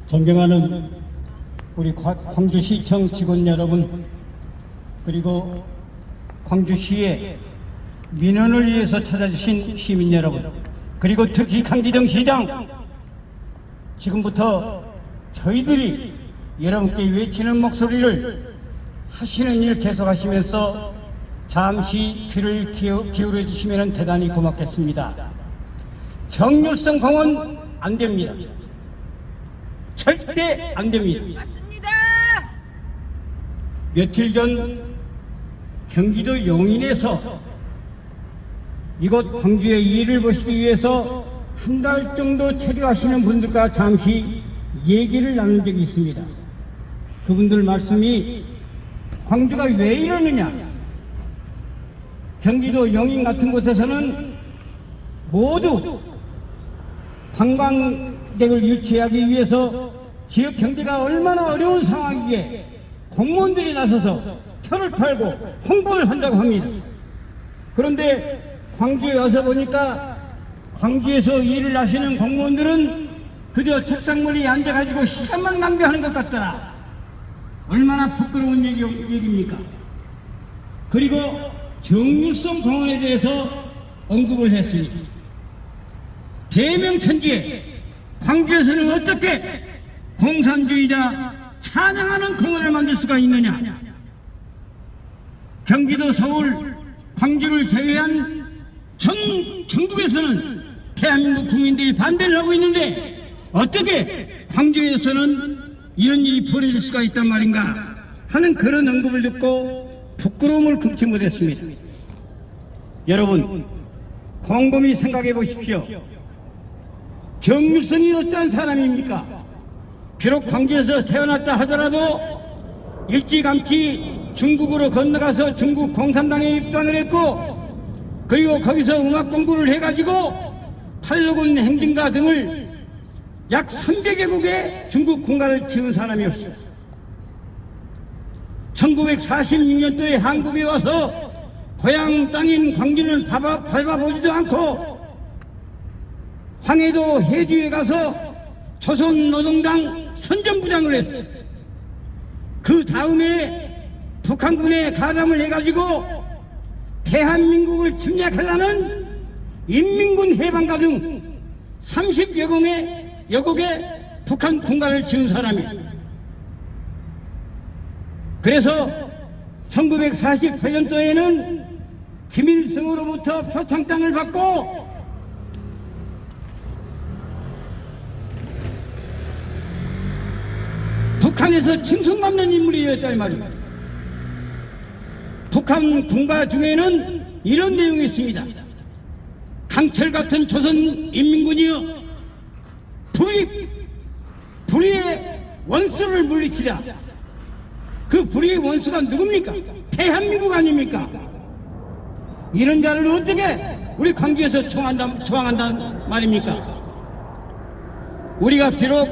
존경하는 우리 광주시청 직원 여러분, 그리고 광주시의 민원을 위해서 찾아주신 시민 여러분, 그리고 특히 강기정 시장, 지금부터 저희들이 여러분께 외치는 목소리를 하시는 일 계속하시면서 잠시 귀를 기울여 주시면 대단히 고맙겠습니다. 정률성 공원 안 됩니다. 절대 안 됩니다. 맞습니다. 며칠 전 경기도 용인에서 이곳 광주의 일을 보시기 위해서 한 달 정도 체류하시는 분들과 잠시 얘기를 나눈 적이 있습니다. 그분들 말씀이 광주가 왜 이러느냐, 경기도 용인 같은 곳에서는 모두 관광객을 유치하기 위해서 지역 경제가 얼마나 어려운 상황이기에 공무원들이 나서서 표를 팔고 홍보를 한다고 합니다. 그런데 광주에 와서 보니까 광주에서 일을 하시는 공무원들은 그저 책상머리에 앉아가지고 시간만 낭비하는 것 같더라. 얼마나 부끄러운 얘기입니까? 그리고 정률성 공원에 대해서 언급을 했습니다. 대명천지에 광주에서는 어떻게 공산주의자 찬양하는 공원을 만들 수가 있느냐. 경기도, 서울, 광주를 제외한 전국에서는 대한민국 국민들이 반대를 하고 있는데 어떻게 광주에서는 이런 일이 벌어질 수가 있단 말인가 하는 그런 언급을 듣고 부끄러움을 금치 못했습니다. 여러분, 곰곰이 생각해 보십시오. 정률성이 어떠한 사람입니까? 비록 광주에서 태어났다 하더라도 일찌감치 중국으로 건너가서 중국 공산당에 입당을 했고, 그리고 거기서 음악 공부를 해가지고 팔로군 행진가 등을 약 300개국의 중국 군가를 지은 사람이었습니다. 1946년도에 한국에 와서 고향 땅인 광주를 밟아보지도 않고 황해도 해주에 가서 조선노동당 선전부장을 했어요. 그 다음에 북한군에 가담을 해가지고 대한민국을 침략하려는 인민군 해방가 등 30여 여국의 북한 군가를 지은 사람이에요. 그래서 1948년도에는 김일성으로부터 표창 땅을 받고 북한에서 칭송받는 인물이었다 이 말이에요. 북한 군가 중에는 이런 내용이 있습니다. 강철 같은 조선인민군이여, 불의의 원수를 물리치라. 그 불의의 원수가 누굽니까? 대한민국 아닙니까? 이런 자를 어떻게 우리 광주에서 초항한단 말입니까? 우리가 비록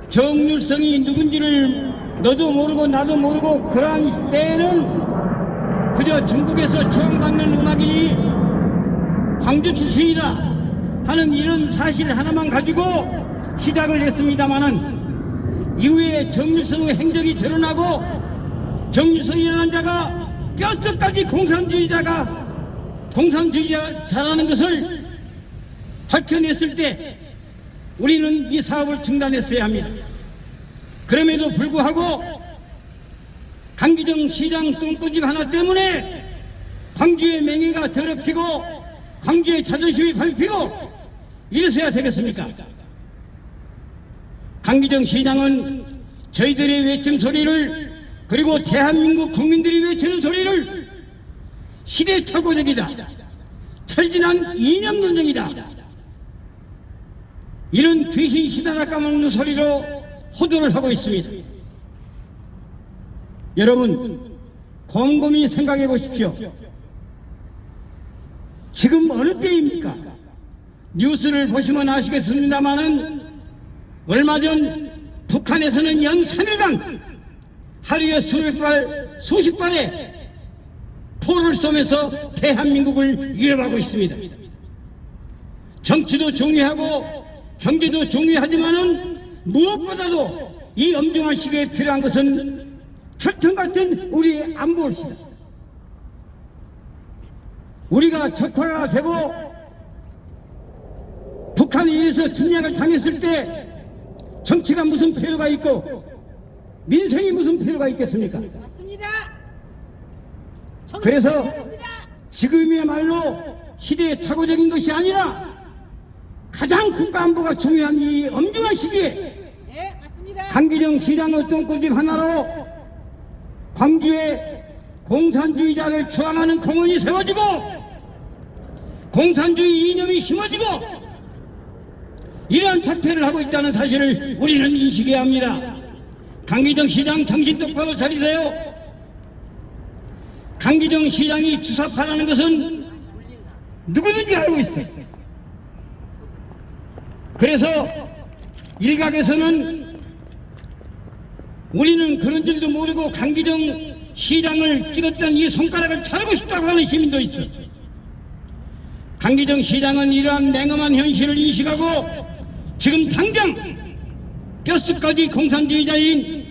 정률성이 누군지를 너도 모르고 나도 모르고 그러한 때에는 그저 중국에서 초항받는 음악인이 광주 출신이다 하는 이런 사실 하나만 가지고 시작을 했습니다마는 이후에 정률성의 행적이 드러나고 정률성이라는 자가 뼛속까지 공산주의자라는 것을 밝혀냈을 때 우리는 이 사업을 중단했어야 합니다. 그럼에도 불구하고 강기정 시장 똥꼬집 하나 때문에 광주의 명예가 더럽히고 광주의 자존심이 밟히고 이래서야 되겠습니까? 강기정 시장은 저희들의 외침 소리를, 그리고 대한민국 국민들이 외치는 소리를 시대착오적이다, 철진한 이념론정이다, 이런 귀신 시다나 까먹는 소리로 호도를 하고 있습니다. 여러분, 곰곰이 생각해 보십시오. 지금 어느 때입니까? 뉴스를 보시면 아시겠습니다마는 얼마 전 북한에서는 연 3일간 하루에 수십 발의 포를 쏘면서 대한민국을 위협하고 있습니다. 정치도 중요하고 경제도 중요하지만은 무엇보다도 이 엄중한 시기에 필요한 것은 철통 같은 우리의 안보입니다. 우리가 적화가 되고 북한에 의해서 침략을 당했을 때 정치가 무슨 필요가 있고 민생이 무슨 필요가 있겠습니까? 맞습니다. 그래서 지금이야말로 시대의 착오적인 것이 아니라 가장 국가 안보가 중요한 이 엄중한 시기에 예, 맞습니다. 강기정 시장의 똥꼬집 하나로 광주에 공산주의자를 추앙하는 공원이 세워지고 공산주의 이념이 심어지고 이러한 사태를 하고 있다는 사실을 우리는 인식해야 합니다. 강기정 시장 정신 똑바로 차리세요. 강기정 시장이 주사파라는 것은 누구든지 알고 있어요. 그래서 일각에서는 우리는 그런 줄도 모르고 강기정 시장을 찍었던 이 손가락을 자르고 싶다고 하는 시민도 있어요. 강기정 시장은 이러한 냉엄한 현실을 인식하고 지금 당장 뼛속까지 공산주의자인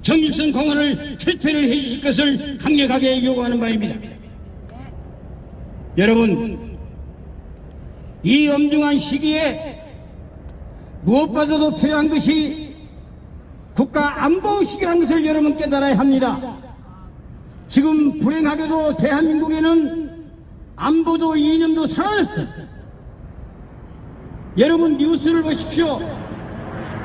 정일성 공원을 철폐를 해주실 것을 강력하게 요구하는 바입니다. 여러분, 이 엄중한 시기에 무엇보다도 필요한 것이 국가 안보의식이라는 것을 여러분 깨달아야 합니다. 지금 불행하게도 대한민국에는 안보도 이념도 사라졌어요. 여러분 뉴스를 보십시오.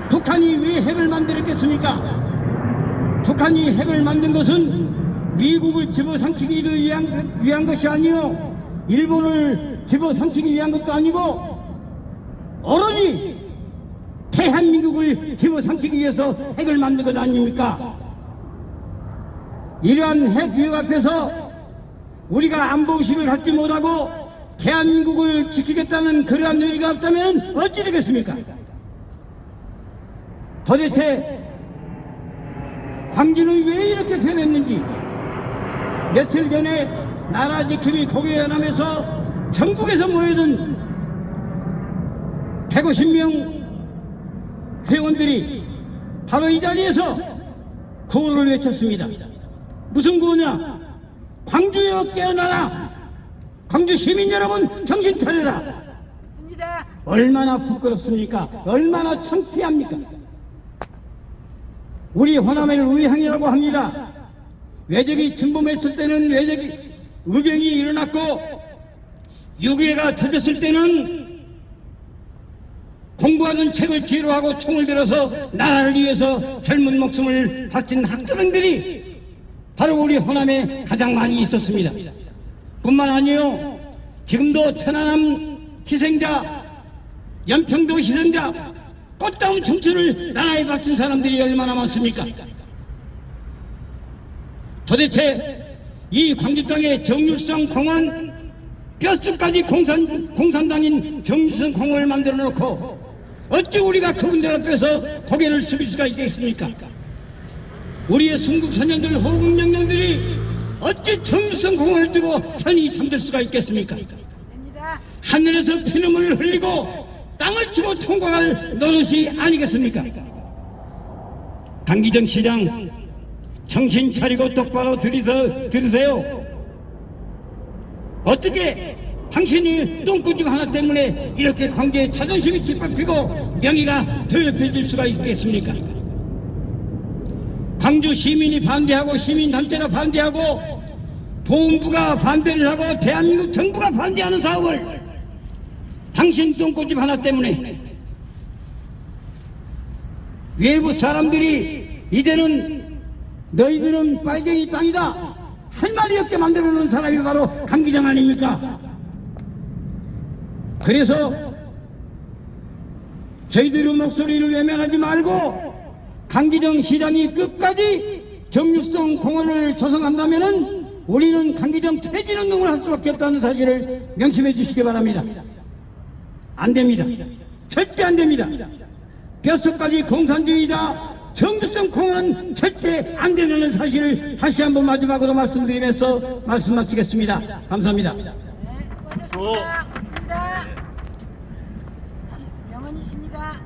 북한이 왜 핵을 만들었겠습니까? 북한이 핵을 만든 것은 미국을 집어삼키기 위한 것이 아니요, 일본을 집어삼키기 위한 것도 아니고 오로지 대한민국을 집어삼키기 위해서 핵을 만든 것 아닙니까? 이러한 핵 위협 앞에서 우리가 안보의식을 갖지 못하고 대한민국을 지키겠다는 그러한 의지가 없다면 어찌 되겠습니까? 도대체 광주는 왜 이렇게 변했는지, 며칠 전에 나라 지킴이 고개연함에서 전국에서 모여든 150명 회원들이 바로 이 자리에서 구호를 외쳤습니다. 무슨 구호냐? 광주여 깨어나라! 광주 시민 여러분 정신 차려라! 맞습니다. 얼마나 부끄럽습니까? 얼마나 창피합니까? 우리 호남을 의향이라고 합니다. 외적이 침범했을 때는 의병이 일어났고 6.25가 터졌을 때는 공부하는 책을 뒤로 하고 총을 들어서 나라를 위해서 젊은 목숨을 바친 학도병들이 바로 우리 호남에 가장 많이 있었습니다. 뿐만 아니요, 지금도 천안함 희생자, 연평도 희생자, 꽃다운 청춘을 나라에 바친 사람들이 얼마나 많습니까? 도대체 이 광주 땅의 정일성 공원, 뼛속까지 공산당인 정일성 공원을 만들어 놓고 어찌 우리가 그분들 앞에서 고개를 숙일 수가 있겠습니까? 우리의 순국선녀들, 호국영령들이 어찌 정일성 공원을 두고 편히 잠들 수가 있겠습니까? 됩니다. 하늘에서 피눈물을 흘리고 땅을 치고 통과할 노릇이 아니겠습니까? 강기정 시장, 정신 차리고 똑바로 들으세요. 어떻게 당신이 똥꾸집 하나 때문에 이렇게 광주의 자존심이 짓밟히고 명예가 더럽혀질 수가 있겠습니까? 광주 시민이 반대하고 시민단체가 반대하고 보훈부가 반대를 하고 대한민국 정부가 반대하는 사업을 당신 똥꼬집 하나 때문에 외부 사람들이 이제는 너희들은 빨갱이 땅이다 할 말이 없게 만들어 놓은 사람이 바로 강기정 아닙니까? 그래서 저희들의 목소리를 외면하지 말고 강기정 시장이 끝까지 정일성 공원을 조성한다면은 우리는 강기정 퇴진운동을 할 수밖에 없다는 사실을 명심해 주시기 바랍니다. 안 됩니다. 절대 안 됩니다. 뼛속까지 공산주의자 정일성 공원 절대 안 된다는 사실을 다시 한번 마지막으로 말씀드리면서 말씀 마치겠습니다. 감사합니다. 네, 수고하셨습니다. 고맙습니다. 명언이십니다.